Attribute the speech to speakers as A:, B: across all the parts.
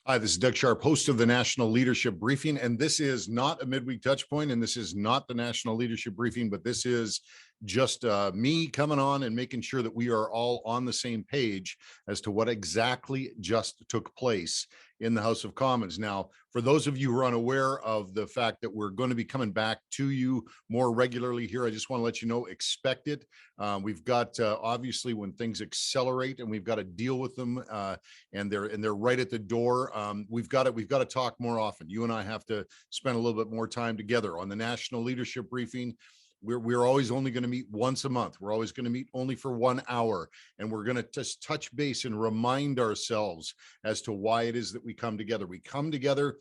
A: Hi, this is Doug Sharp, host of the National Leadership Briefing, and this is not a midweek touch point, and this is not the National Leadership Briefing, but this is just me coming on and making sure that we are all on the same page as to what exactly just took place in the House of Commons. Now, for those of you who are unaware of the fact that we're going to be coming back to you more regularly here, I just want to let you know, expect it. We've got obviously when things accelerate and we've got to deal with them, and they're right at the door. We've got to talk more often. You and I have to spend a little bit more time together on the National Leadership Briefing. We're always only going to meet once a month. We're always going to meet only for 1 hour, and we're going to just touch base and remind ourselves as to why it is that we come together. We come together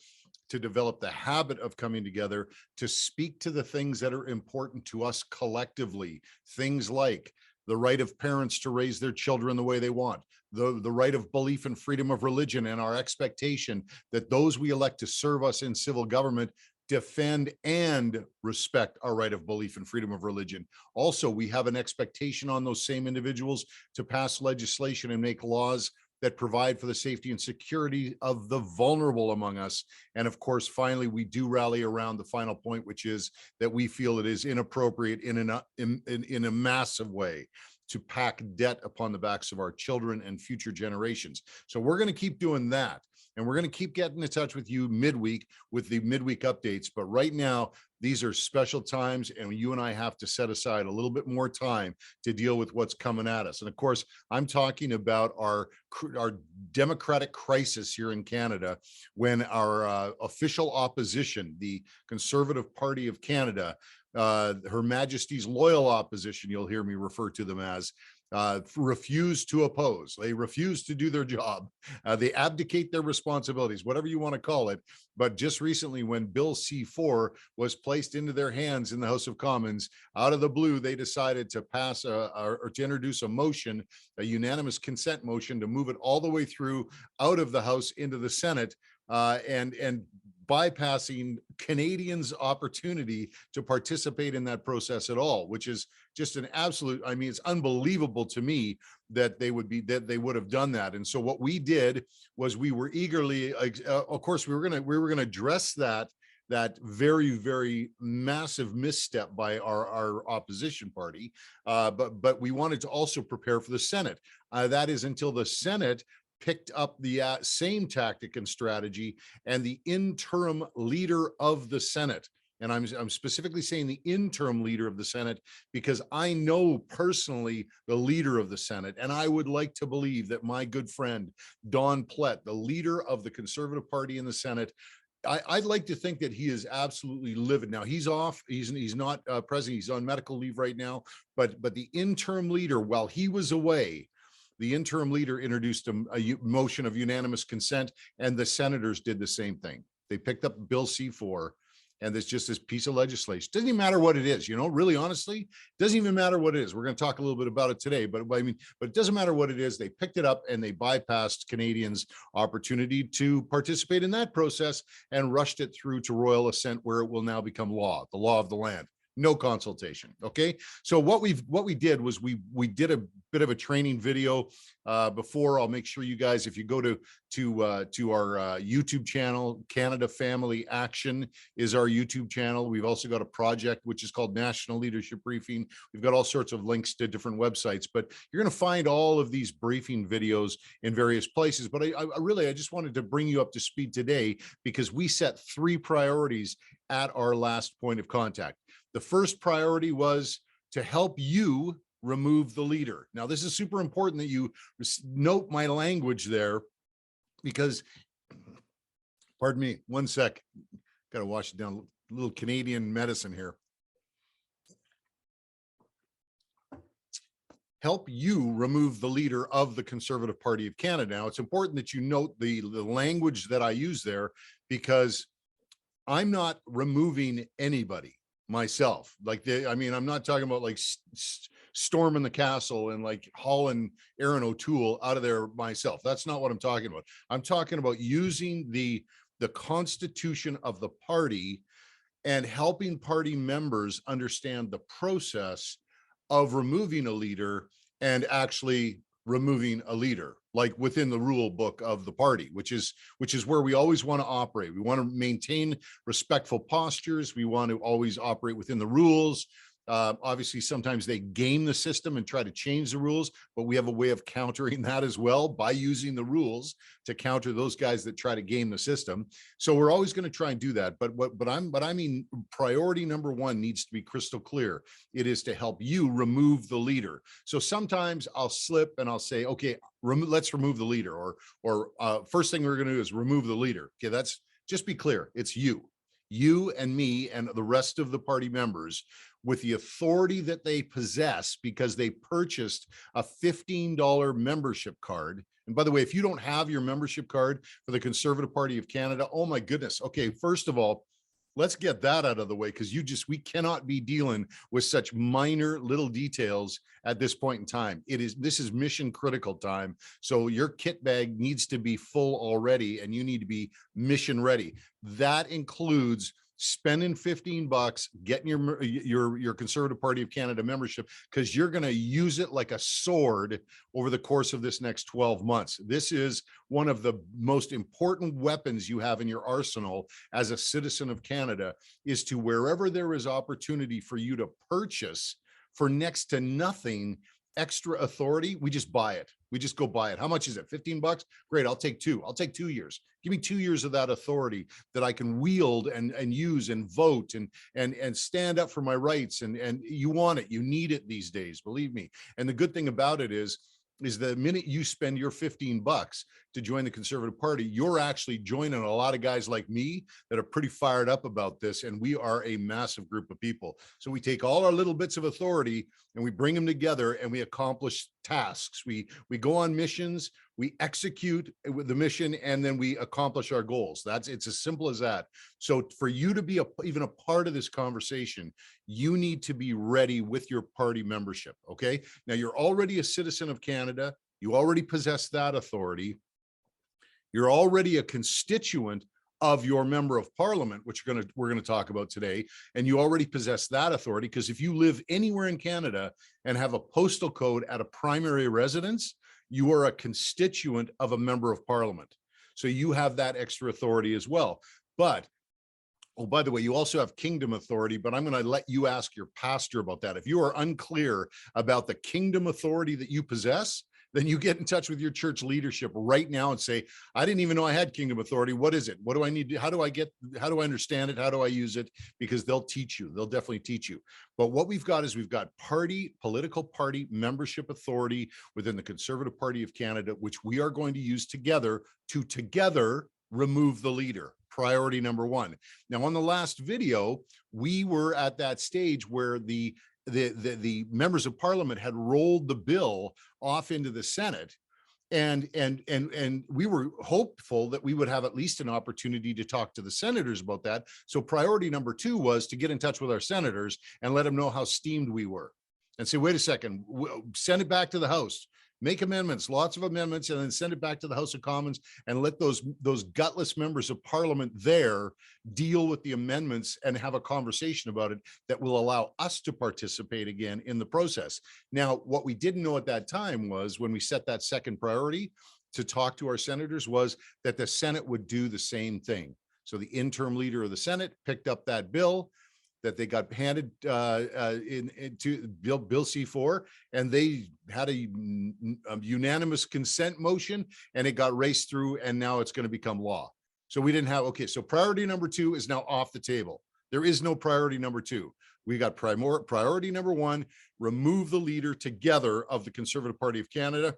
A: to develop the habit of coming together to speak to the things that are important to us collectively. Things like the right of parents to raise their children the way they want, the right of belief and freedom of religion, and our expectation that those we elect to serve us in civil government defend and respect our right of belief and freedom of religion. Also, we have an expectation on those same individuals to pass legislation and make laws that provide for the safety and security of the vulnerable among us. And of course, finally, we do rally around the final point, which is that we feel it is inappropriate in a massive way to pack debt upon the backs of our children and future generations. So we're going to keep doing that. And we're going to keep getting in touch with you midweek with the midweek updates. But right now, these are special times, and you and I have to set aside a little bit more time to deal with what's coming at us. And of course, I'm talking about our democratic crisis here in Canada, when our official opposition, the Conservative Party of Canada, Her Majesty's loyal opposition, you'll hear me refer to them as, refuse to oppose. They refuse to do their job. They abdicate their responsibilities, whatever you want to call it. But just recently, when Bill C-4 was placed into their hands in the House of Commons, out of the blue, they decided to pass or to introduce a motion, a unanimous consent motion, to move it all the way through out of the House into the Senate, and bypassing Canadians' opportunity to participate in that process at all, which is just an absolute, I mean, it's unbelievable to me that they would have done that. And so what we did was we were eagerly, of course, we were going to address that very, very massive misstep by our opposition party, but we wanted to also prepare for the Senate. That is until the Senate picked up the same tactic and strategy, and the interim leader of the Senate. And I'm specifically saying the interim leader of the Senate because I know personally the leader of the Senate, and I would like to believe that my good friend, Don Plett, the leader of the Conservative Party in the Senate, I'd like to think that he is absolutely livid. Now he's off, he's not president, he's on medical leave right now, but the interim leader, while he was away, the interim leader introduced a motion of unanimous consent, and the senators did the same thing. They picked up Bill C-4, and there's just this piece of legislation. Doesn't even matter what it is, you know, really honestly, doesn't even matter what it is. We're going to talk a little bit about it today, but it doesn't matter what it is. They picked it up and they bypassed Canadians' opportunity to participate in that process and rushed it through to royal assent, where it will now become law, the law of the land. No consultation. Okay. So what we did was we did a bit of a training video before. I'll make sure you guys, if you go to our YouTube channel, Canada Family Action is our YouTube channel. We've also got a project which is called National Leadership Briefing. We've got all sorts of links to different websites, but you're going to find all of these briefing videos in various places. But I just wanted to bring you up to speed today because we set 3 priorities at our last point of contact. The first priority was to help you remove the leader. Now, this is super important that you note my language there because, pardon me, one sec, got to wash it down, a little Canadian medicine here. Help you remove the leader of the Conservative Party of Canada. Now, it's important that you note the language that I use there because I'm not removing anybody myself. Like I'm not talking about like storming the castle and like hauling Aaron O'Toole out of there myself. That's not what I'm talking about. I'm talking about using the constitution of the party and helping party members understand the process of removing a leader and actually removing a leader, like within the rule book of the party, which is where we always want to operate. We want to maintain respectful postures. We want to always operate within the rules. Obviously, sometimes they game the system and try to change the rules, but we have a way of countering that as well by using the rules to counter those guys that try to game the system. So we're always going to try and do that. But I mean, priority number one needs to be crystal clear. It is to help you remove the leader. So sometimes I'll slip and I'll say, okay, let's remove the leader, or first thing we're going to do is remove the leader. Okay, that's, just be clear. It's you and me and the rest of the party members, with the authority that they possess because they purchased a $15 membership card. And by the way, if you don't have your membership card for the Conservative Party of Canada, oh my goodness. Okay, first of all, let's get that out of the way, because we cannot be dealing with such minor little details at this point in time. This is mission critical time. So your kit bag needs to be full already, and you need to be mission ready. That includes spending $15, getting your Conservative Party of Canada membership, because you're going to use it like a sword over the course of this next 12 months. This is one of the most important weapons you have in your arsenal as a citizen of Canada, is to, wherever there is opportunity for you to purchase for next to nothing extra authority, we just buy it. We just go buy it. How much is it? $15? Great. I'll take 2. I'll take 2 years. Give me 2 years of that authority that I can wield and use and vote and stand up for my rights. And you want it. You need it these days, believe me. And the good thing about it is the minute you spend your $15 to join the Conservative Party, you're actually joining a lot of guys like me that are pretty fired up about this. And we are a massive group of people. So we take all our little bits of authority and we bring them together and we accomplish tasks. We go on missions, we execute with the mission, and then we accomplish our goals. It's as simple as that. So for you to be even a part of this conversation, you need to be ready with your party membership. Okay. Now you're already a citizen of Canada. You already possess that authority. You're already a constituent of your member of parliament, which we're going to talk about today. And you already possess that authority, because if you live anywhere in Canada and have a postal code at a primary residence, you are a constituent of a member of parliament. So you have that extra authority as well. But oh, by the way, you also have kingdom authority, but I'm going to let you ask your pastor about that. If you are unclear about the kingdom authority that you possess, then you get in touch with your church leadership right now and say, I didn't even know I had kingdom authority. What is it? What do I need to, how do I understand it? How do I use it? Because they'll teach you. They'll definitely teach you. But what we've got is we've got political party membership authority within the Conservative Party of Canada, which we are going to use together to remove the leader. Priority number one. Now, on the last video, we were at that stage where the members of parliament had rolled the bill off into the Senate. And we were hopeful that we would have at least an opportunity to talk to the senators about that. So priority number 2 was to get in touch with our senators and let them know how steamed we were, and say, wait a second, send it back to the House. Make amendments, lots of amendments, and then send it back to the House of Commons and let those gutless members of parliament there deal with the amendments and have a conversation about it that will allow us to participate again in the process. Now, what we didn't know at that time was, when we set that second priority to talk to our senators, was that the Senate would do the same thing. So the interim leader of the Senate picked up that bill that they got handed into Bill C4, and they had a unanimous consent motion, and it got raced through, and now it's going to become law. So we didn't have, okay, so priority number 2 is now off the table. There is no priority number 2. We got priority number 1, remove the leader together of the Conservative Party of Canada.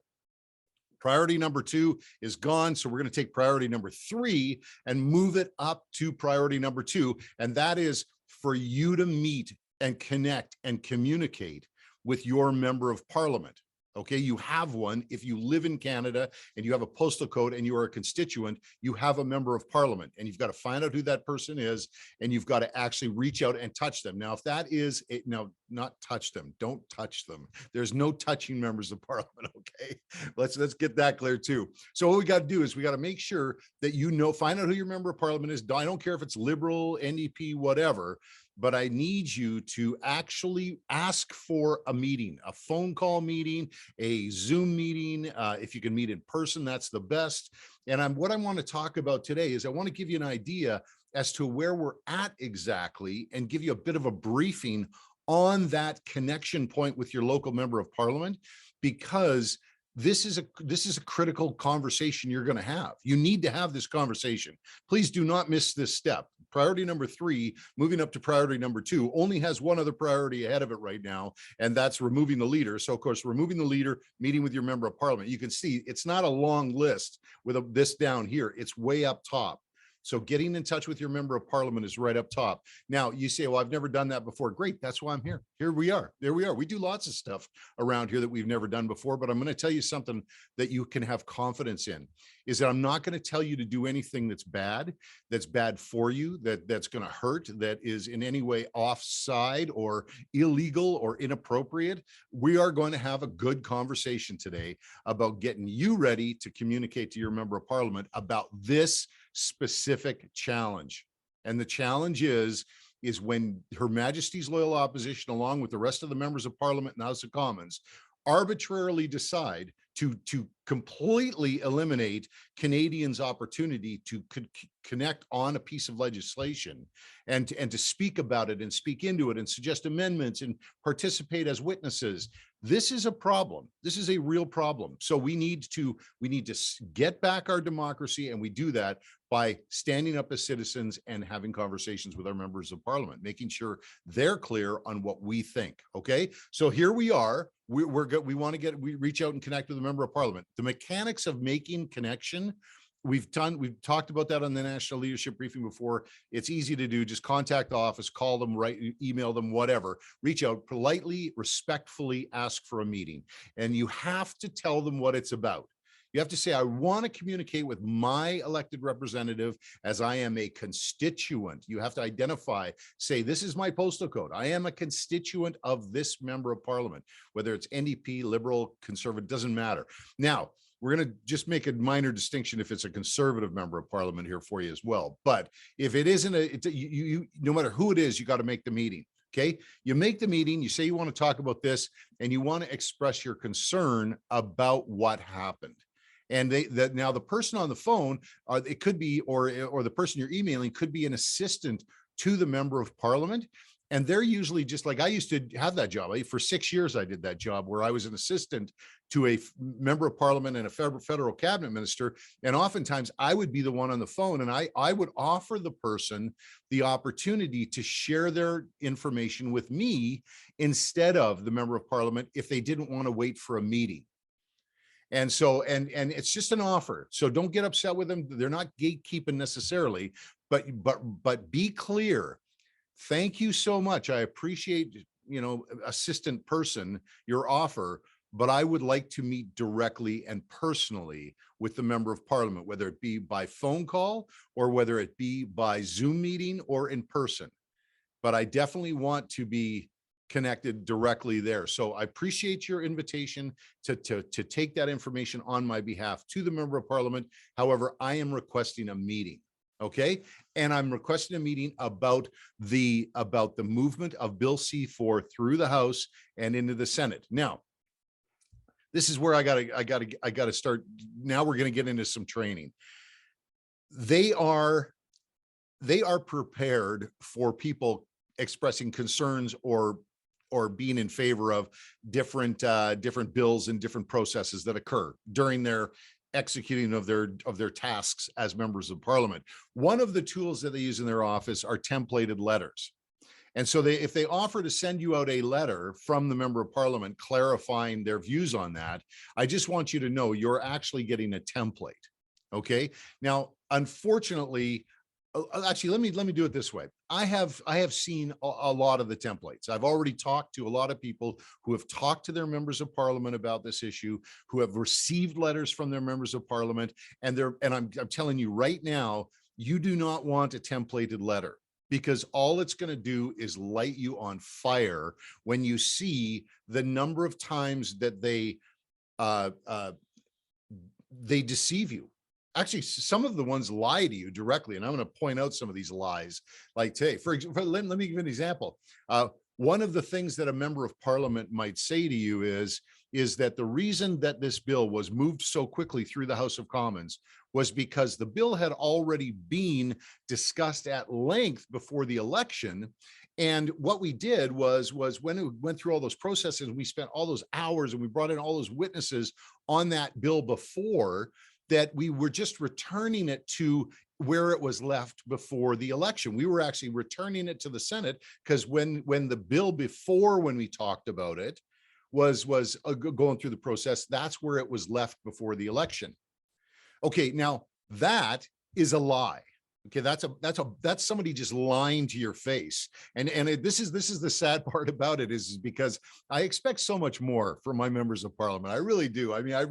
A: Priority number 2 is gone. So we're going to take priority number 3 and move it up to priority number 2. And that is for you to meet and connect and communicate with your member of parliament. Okay, you have one. If you live in Canada and you have a postal code and you are a constituent, you have a member of parliament, and you've got to find out who that person is, and you've got to actually reach out and touch them. Now, if that is it, now, not touch them, don't touch them. There's no touching members of parliament. Okay, let's get that clear too. So what we got to do is we got to make sure that find out who your member of parliament is. I don't care if it's Liberal, NDP, whatever. but I need you to actually ask for a meeting, a phone call meeting, a Zoom meeting. If you can meet in person, that's the best. And what I want to talk about today is I want to give you an idea as to where we're at exactly and give you a bit of a briefing on that connection point with your local member of parliament, because this is a critical conversation you're going to have. You need to have this conversation. Please do not miss this step. Priority number 3, moving up to priority number 2, only has one other priority ahead of it right now, and that's removing the leader. So of course, removing the leader, meeting with your member of parliament. You can see it's not a long list with this down here. It's way up top. So getting in touch with your member of parliament is right up top. Now you say, well, I've never done that before. Great, that's why I'm here. Here we are. There we are. We do lots of stuff around here that we've never done before, but I'm going to tell you something that you can have confidence in, is that I'm not going to tell you to do anything that's bad for you, that's going to hurt, that is in any way offside or illegal or inappropriate. We are going to have a good conversation today about getting you ready to communicate to your member of parliament about this specific challenge. And the challenge is when Her Majesty's Loyal Opposition, along with the rest of the members of parliament and House of Commons, arbitrarily decide to completely eliminate Canadians' opportunity to connect on a piece of legislation and to speak about it and speak into it and suggest amendments and participate as witnesses. This is a problem. This is a real problem. So we need to get back our democracy, and we do that by standing up as citizens and having conversations with our members of parliament, making sure they're clear on what we think. Okay, so here we are. We're good. We want to reach out and connect with a member of parliament. The mechanics of making connection, we've talked about that on the National Leadership Briefing before. It's easy to do. Just contact the office, call them, write, email them, whatever. Reach out politely, respectfully, ask for a meeting. And you have to tell them what it's about. You have to say, I want to communicate with my elected representative as I am a constituent. You have to identify, say, this is my postal code. I am a constituent of this member of parliament, whether it's NDP, Liberal, Conservative, doesn't matter. Now, we're going to just make a minor distinction if it's a Conservative member of parliament here for you as well. But if it isn't, no matter who it is, you got to make the meeting. Okay, you make the meeting, you say you want to talk about this, and you want to express your concern about what happened. And now the person on the phone, it could be, or the person you're emailing could be an assistant to the member of parliament. And they're usually just like, I used to have that job. For 6 years, I did that job where I was an assistant to a member of parliament and a federal cabinet minister. And oftentimes I would be the one on the phone, and I would offer the person the opportunity to share their information with me instead of the member of parliament if they didn't want to wait for a meeting. And so, and it's just an offer. So don't get upset with them. They're not gatekeeping necessarily, but be clear. Thank you so much. I appreciate, assistant person, your offer, but I would like to meet directly and personally with the member of parliament, whether it be by phone call or whether it be by Zoom meeting or in person. But I definitely want to be connected directly there. So I appreciate your invitation to take that information on my behalf to the member of parliament. However, I am requesting a meeting. Okay, and I'm requesting a meeting about the movement of Bill C4 through the House and into the Senate. Now, this is where I gotta start. Now we're going to get into some training. They are prepared for people expressing concerns or being in favor of different bills and different processes that occur during their executing of their tasks as members of parliament. One of the tools that they use in their office are templated letters. And so if they offer to send you out a letter from the member of parliament clarifying their views on that, I just want you to know you're actually getting a template. Okay. Now, unfortunately, actually, let me do it this way. I have seen a lot of the templates. I've already talked to a lot of people who have talked to their members of parliament about this issue, who have received letters from their members of parliament, and I'm telling you right now, you do not want a templated letter, because all it's going to do is light you on fire when you see the number of times that they deceive you. actually, some of the ones lie to you directly, and I'm going to point out some of these lies. Like today, for example, let me give you an example. One of the things that a member of parliament might say to you is that the reason that this bill was moved so quickly through the House of Commons was because the bill had already been discussed at length before the election. And what we did was when it went through all those processes, we spent all those hours and we brought in all those witnesses on that bill before, that we were just returning it to where it was left before the election. We were actually returning it to the Senate, because when the bill before, when we talked about it, was going through the process, that's where it was left before the election. Okay, now that is a lie. Okay, that's somebody just lying to your face. And this is the sad part about it is because I expect so much more from my members of parliament. I really do. I mean, I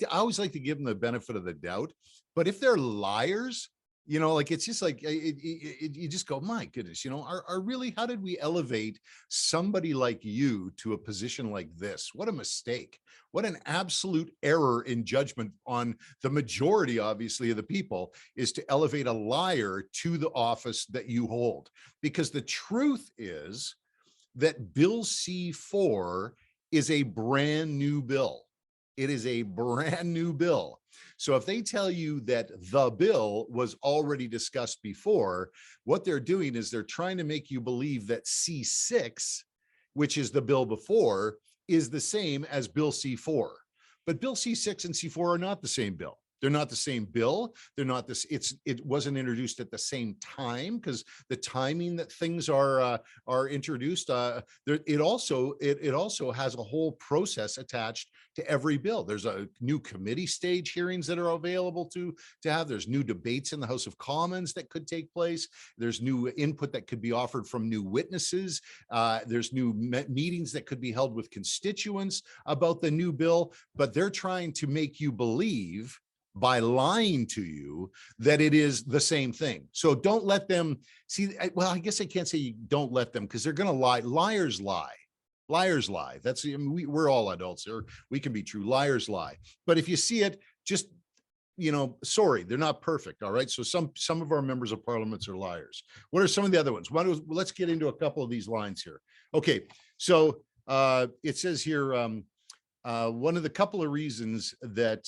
A: always like to give them the benefit of the doubt. But if they're liars, you know, like, it's just like you just go, my goodness, you know, are really, how did we elevate somebody like you to a position like this? What a mistake. What an absolute error in judgment on the majority, obviously, of the people, is to elevate a liar to the office that you hold. Because the truth is that Bill C-4 is a brand new bill. It is a brand new bill. So if they tell you that the bill was already discussed before, what they're doing is they're trying to make you believe that C-6, which is the bill before, is the same as Bill C-4. But Bill C-6 and C-4 are not the same bill. They're not the same bill. They're not this. It wasn't introduced at the same time, because the timing that things are introduced. It also has a whole process attached to every bill. There's a new committee stage hearings that are available to have. There's new debates in the House of Commons that could take place. There's new input that could be offered from new witnesses. There's new meetings that could be held with constituents about the new bill. But they're trying to make you believe, by lying to you, that it is the same thing. So don't let them see. Well, I guess I can't say you don't let them, because they're going to lie. Liars lie. Liars lie. That's, I mean, we're all adults, or we can be true. Liars lie. But if you see it, just, you know, sorry, they're not perfect. All right. So some of our members of parliaments are liars. What are some of the other ones? Let's get into a couple of these lines here. Okay. So it says here, one of the couple of reasons that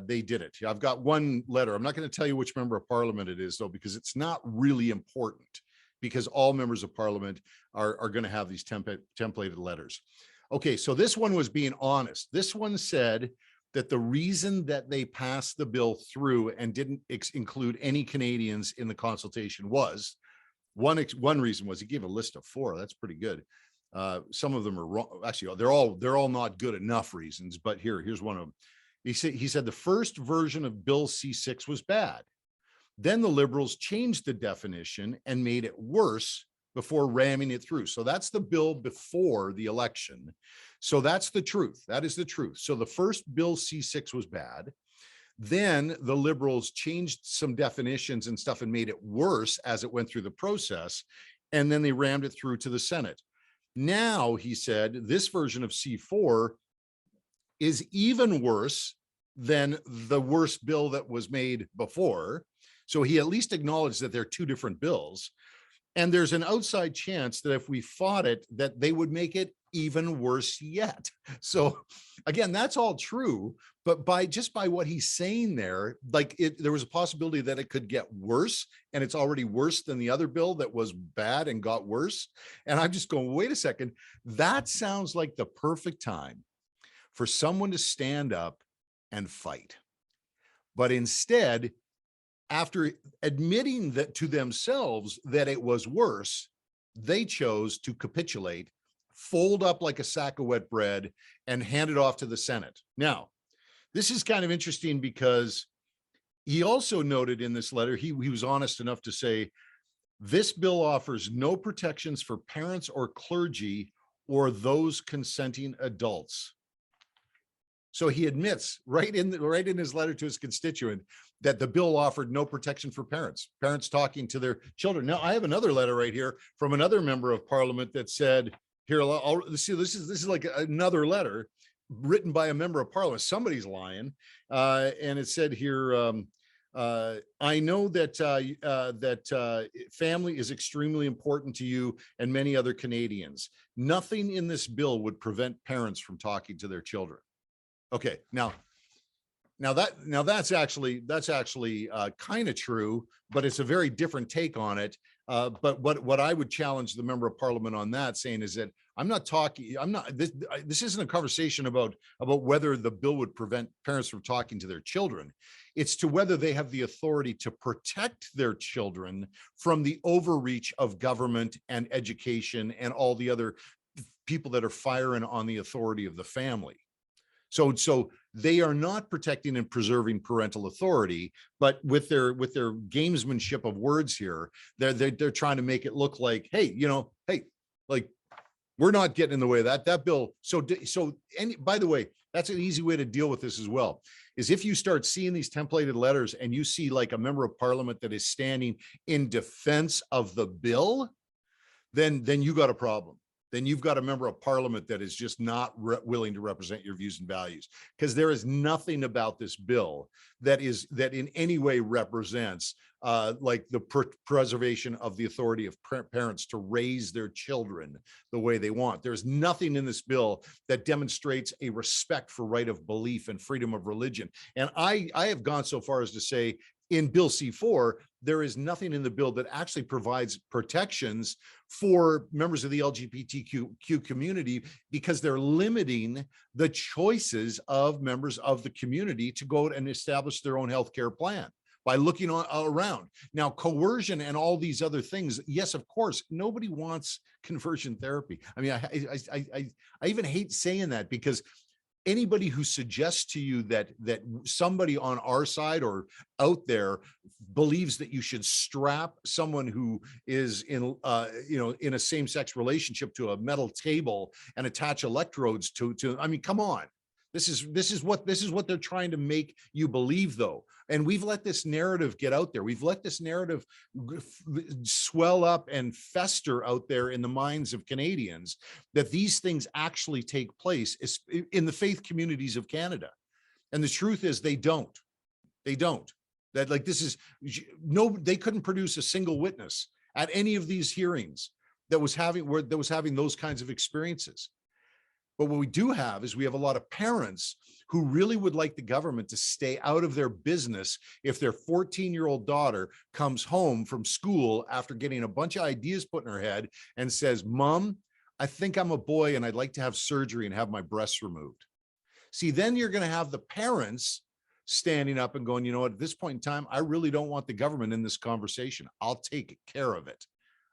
A: they did it. I've got one letter. I'm not going to tell you which member of parliament it is, though, because it's not really important, because all members of parliament are going to have these templated letters. Okay, so this one was being honest. This one said that the reason that they passed the bill through and didn't include any Canadians in the consultation was, one reason was, he gave a list of 4. That's pretty good. Some of them are wrong. Actually, they're all not good enough reasons, but here's one of them. He said the first version of Bill C-6 was bad. Then the Liberals changed the definition and made it worse before ramming it through. So that's the bill before the election. So that's the truth. That is the truth. So the first Bill C-6 was bad. Then the Liberals changed some definitions and stuff and made it worse as it went through the process. And then they rammed it through to the Senate. Now, he said, this version of C-4 is even worse than the worst bill that was made before. So he at least acknowledged that they're 2 different bills. And there's an outside chance that if we fought it, that they would make it even worse yet. So again, that's all true. But by what he's saying there, like, there was a possibility that it could get worse, and it's already worse than the other bill that was bad and got worse. And I'm just going, wait a second, that sounds like the perfect time for someone to stand up and fight. But instead, after admitting that to themselves that it was worse, they chose to capitulate, fold up like a sack of wet bread, and hand it off to the Senate. Now, this is kind of interesting, because he also noted in this letter, he was honest enough to say, this bill offers no protections for parents or clergy or those consenting adults. So he admits right in his letter to his constituent that the bill offered no protection for parents talking to their children. Now, I have another letter right here from another member of parliament that said, here, this is like another letter written by a member of parliament. Somebody's lying. And it said here, I know that family is extremely important to you and many other Canadians. Nothing in this bill would prevent parents from talking to their children. Okay, now that's actually kind of true, but it's a very different take on it. But what I would challenge the member of parliament on that saying is that this isn't a conversation about whether the bill would prevent parents from talking to their children. It's to whether they have the authority to protect their children from the overreach of government and education and all the other people that are firing on the authority of the family. So they are not protecting and preserving parental authority, but with their gamesmanship of words here, they're trying to make it look like, hey, like we're not getting in the way of that bill. And by the way, that's an easy way to deal with this as well, is if you start seeing these templated letters and you see like a member of parliament that is standing in defense of the bill, then you got a problem. Then you've got a member of parliament that is just not willing to represent your views and values, because there is nothing about this bill that in any way represents like the preservation of the authority of parents to raise their children the way they want. There's nothing in this bill that demonstrates a respect for right of belief and freedom of religion. And I have gone so far as to say, in Bill C4, there is nothing in the bill that actually provides protections for members of the LGBTQ community, because they're limiting the choices of members of the community to go and establish their own healthcare plan by looking around. Now, coercion and all these other things, yes, of course, nobody wants conversion therapy. I mean, I even hate saying that, because anybody who suggests to you that somebody on our side or out there believes that you should strap someone who is in a same-sex relationship to a metal table and attach electrodes to I mean, come on. This is what they're trying to make you believe, though. And we've let this narrative get out there. We've let this narrative swell up and fester out there in the minds of Canadians that these things actually take place in the faith communities of Canada. And the truth is they don't. They don't. That, like, this is they couldn't produce a single witness at any of these hearings that was having those kinds of experiences. But what we do have is we have a lot of parents who really would like the government to stay out of their business if their 14-year-old daughter comes home from school after getting a bunch of ideas put in her head and says, "Mom, I think I'm a boy and I'd like to have surgery and have my breasts removed." See, then you're going to have the parents standing up and going, you know what, at this point in time, I really don't want the government in this conversation. I'll take care of it.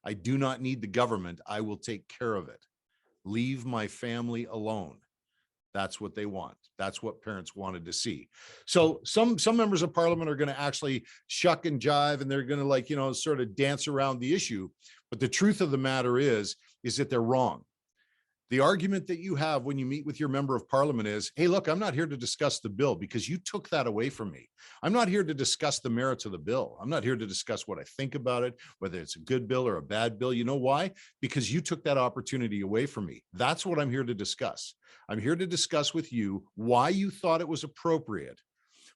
A: I do not need the government. I will take care of it. Leave my family alone. That's what they want. That's what parents wanted to see. So some members of parliament are going to actually shuck and jive, and they're going to, like, sort of dance around the issue. But the truth of the matter is that they're wrong. The argument that you have when you meet with your member of parliament is, hey, look, I'm not here to discuss the bill because you took that away from me. I'm not here to discuss the merits of the bill. I'm not here to discuss what I think about it, whether it's a good bill or a bad bill. You know why? Because you took that opportunity away from me. That's what I'm here to discuss. I'm here to discuss with you why you thought it was appropriate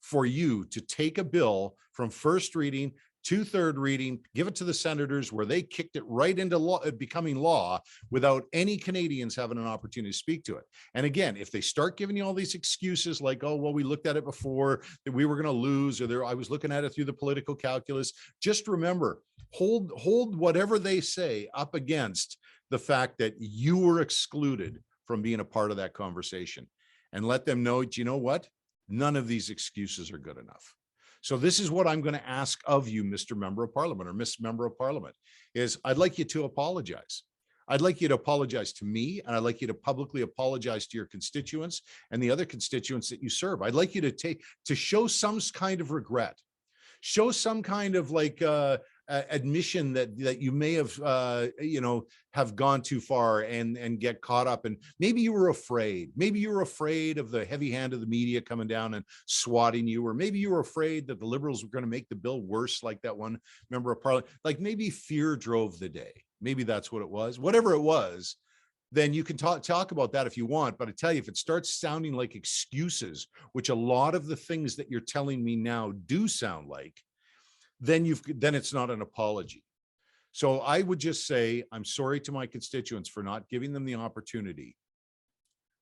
A: for you to take a bill from first reading to third reading, give it to the senators, where they kicked it right into law, becoming law, without any Canadians having an opportunity to speak to it. And again, if they start giving you all these excuses like, oh, well, we looked at it before, that we were going to lose, or I was looking at it through the political calculus, just remember, hold whatever they say up against the fact that you were excluded from being a part of that conversation, and let them know, you know what? None of these excuses are good enough. So this is what I'm going to ask of you, Mr. Member of Parliament or Miss Member of Parliament, is I'd like you to apologize. I'd like you to apologize to me, and I'd like you to publicly apologize to your constituents and the other constituents that you serve. I'd like you to show some kind of regret, show some kind of like admission that you may have gone too far and get caught up. And maybe you were afraid. Maybe you were afraid of the heavy hand of the media coming down and swatting you, or maybe you were afraid that the Liberals were going to make the bill worse, like that one member of parliament. Like, maybe fear drove the day. Maybe that's what it was. Whatever it was, then you can talk about that if you want. But I tell you, if it starts sounding like excuses, which a lot of the things that you're telling me now do sound like, then it's not an apology. So I would just say, I'm sorry to my constituents for not giving them the opportunity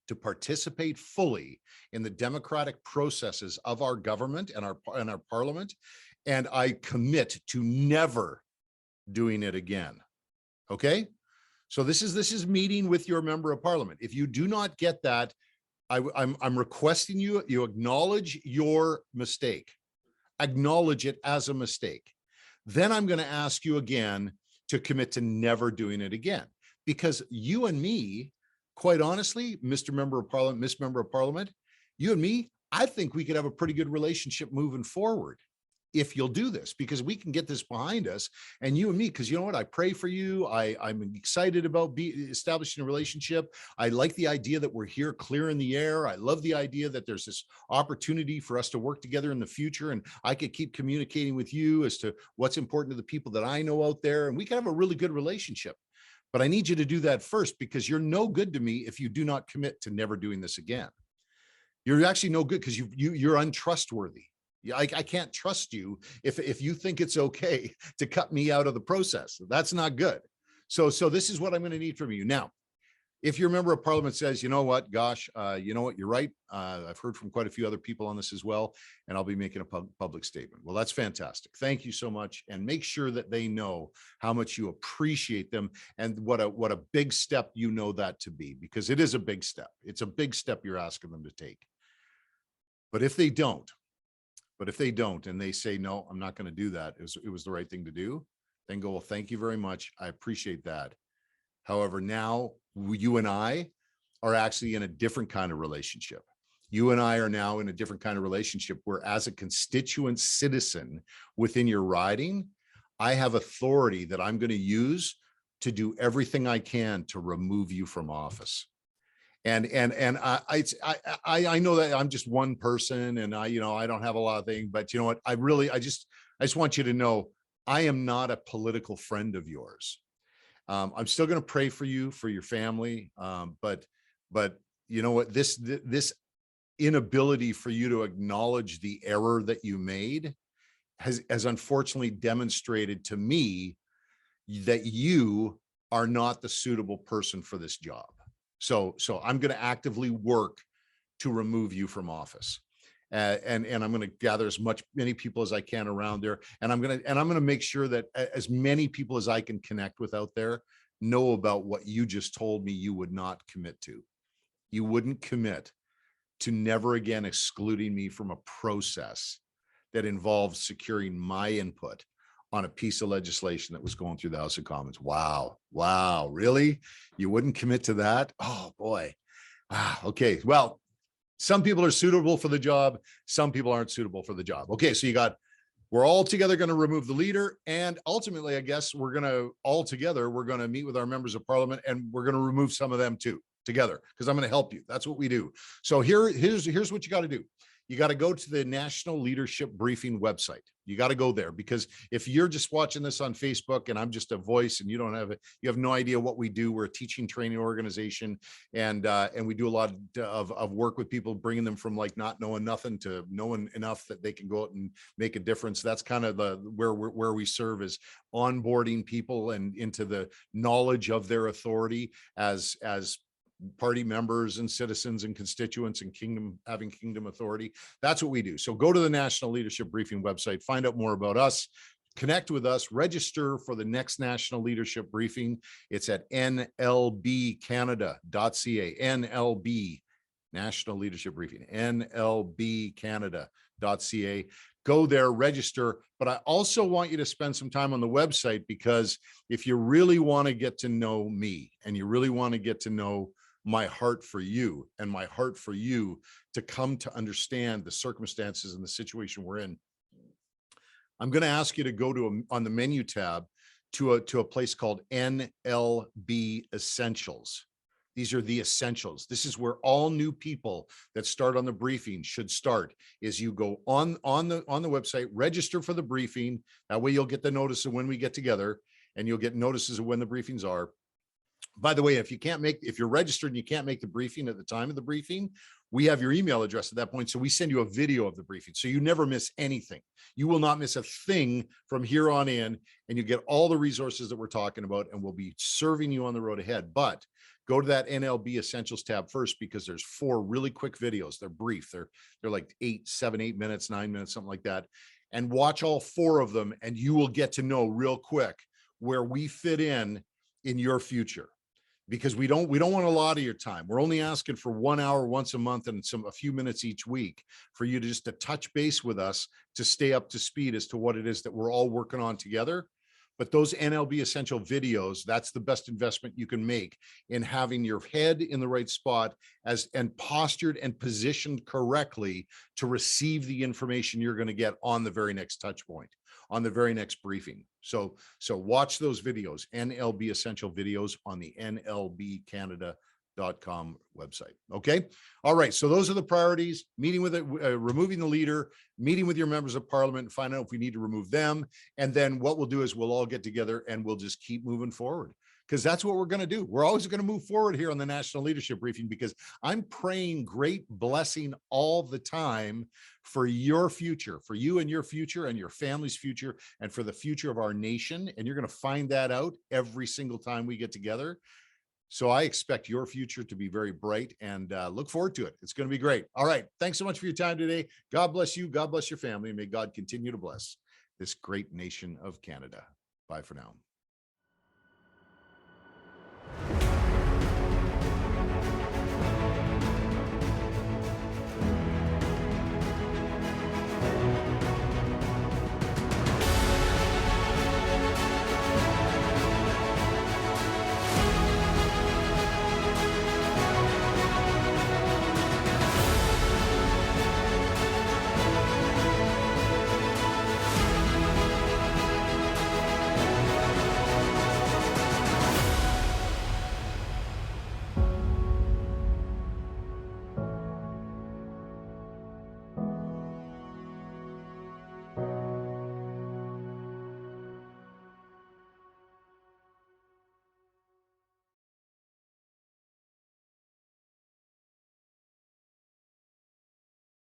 A: to participate fully in the democratic processes of our government and our parliament. And I commit to never doing it again. Okay. So this is meeting with your member of parliament. If you do not get that, I'm requesting you acknowledge your mistake, acknowledge it as a mistake. Then I'm going to ask you again to commit to never doing it again, because you and me, quite honestly, Mr. Member of Parliament, Miss Member of Parliament, you and me, I think we could have a pretty good relationship moving forward if you'll do this, because we can get this behind us. And you and me, because you know what, I pray for you. I'm excited about establishing a relationship. I like the idea that we're here clear in the air. I love the idea that there's this opportunity for us to work together in the future. And I could keep communicating with you as to what's important to the people that I know out there. And we can have a really good relationship. But I need you to do that first, because you're no good to me if you do not commit to never doing this again. You're actually no good, because you're untrustworthy. I can't trust you if you think it's okay to cut me out of the process. That's not good. So this is what I'm going to need from you. Now, if your member of parliament says, you know what, gosh, you know what, you're right. I've heard from quite a few other people on this as well, and I'll be making a public statement. Well, that's fantastic. Thank you so much. And make sure that they know how much you appreciate them and what a big step you know that to be, because it is a big step. It's a big step you're asking them to take. But if they don't, and they say, no, I'm not going to do that, it was the right thing to do, then go, well, thank you very much. I appreciate that. However, now you and I are actually in a different kind of relationship. You and I are now in a different kind of relationship where, as a constituent citizen within your riding, I have authority that I'm going to use to do everything I can to remove you from office. And I know that I'm just one person, and I don't have a lot of things, but you know what? I just want you to know, I am not a political friend of yours. I'm still going to pray for you, for your family. But you know what? This inability for you to acknowledge the error that you made has unfortunately demonstrated to me that you are not the suitable person for this job. So I'm going to actively work to remove you from office. And I'm going to gather many people as I can around there. And I'm going to make sure that as many people as I can connect with out there know about what you just told me you would not commit to. You wouldn't commit to never again excluding me from a process that involves securing my input on a piece of legislation that was going through the House of Commons. Wow. Really? You wouldn't commit to that? Oh boy. Okay. Well, some people are suitable for the job. Some people aren't suitable for the job. Okay. So we're all together going to remove the leader. And ultimately, I guess we're going to meet with our members of parliament, and we're going to remove some of them too together, because I'm going to help you. That's what we do. So here's what you got to do. You got to go to the National Leadership Briefing website. You got to go there, because if you're just watching this on Facebook and I'm just a voice and you have no idea what we do. We're a teaching training organization, and we do a lot of work with people, bringing them from like not knowing nothing to knowing enough that they can go out and make a difference. That's kind of where we serve, is onboarding people and into the knowledge of their authority as party members and citizens and constituents and having kingdom authority. That's what we do. So go to the National Leadership Briefing website, find out more about us, connect with us, register for the next National Leadership Briefing. It's at nlbcanada.ca, NLB, National Leadership Briefing, nlbcanada.ca. Go there, register. But I also want you to spend some time on the website, because if you really want to get to know me, and you really want to get to know my heart for you, and my heart for you to come to understand the circumstances and the situation we're in, I'm going to ask you to go on the menu tab to a place called Nlb Essentials. These are the essentials. This is where all new people that start on the briefing should start. Is you go on the website, register for the briefing. That way you'll get the notice of when we get together, and you'll get notices of when the briefings are. By the way, if you're registered and you can't make the briefing at the time of the briefing, we have your email address at that point. So we send you a video of the briefing. So you never miss anything. You will not miss a thing from here on in, and you get all the resources that we're talking about, and we'll be serving you on the road ahead. But go to that NLB Essentials tab first, because there's 4 really quick videos. They're brief. They're like 8 minutes, 9 minutes, something like that. And watch all 4 of them, and you will get to know real quick where we fit in your future. Because we don't want a lot of your time. We're only asking for 1 hour once a month and a few minutes each week for you to just to touch base with us, to stay up to speed as to what it is that we're all working on together. But those NLB Essential videos, that's the best investment you can make in having your head in the right spot and postured and positioned correctly to receive the information you're going to get on the very next touch point, on the very next briefing. So watch those videos, NLB Essential videos on the nlbcanada.com website. Okay. All right. So those are the priorities: meeting with removing the leader, meeting with your members of parliament, and find out if we need to remove them. And then what we'll do is we'll all get together and we'll just keep moving forward, because that's what we're going to do. We're always going to move forward here on the National Leadership Briefing, because I'm praying great blessing all the time for your future, for you and your future and your family's future, and for the future of our nation. And you're going to find that out every single time we get together. So I expect your future to be very bright, and look forward to it. It's going to be great. All right. Thanks so much for your time today. God bless you. God bless your family. And may God continue to bless this great nation of Canada. Bye for now.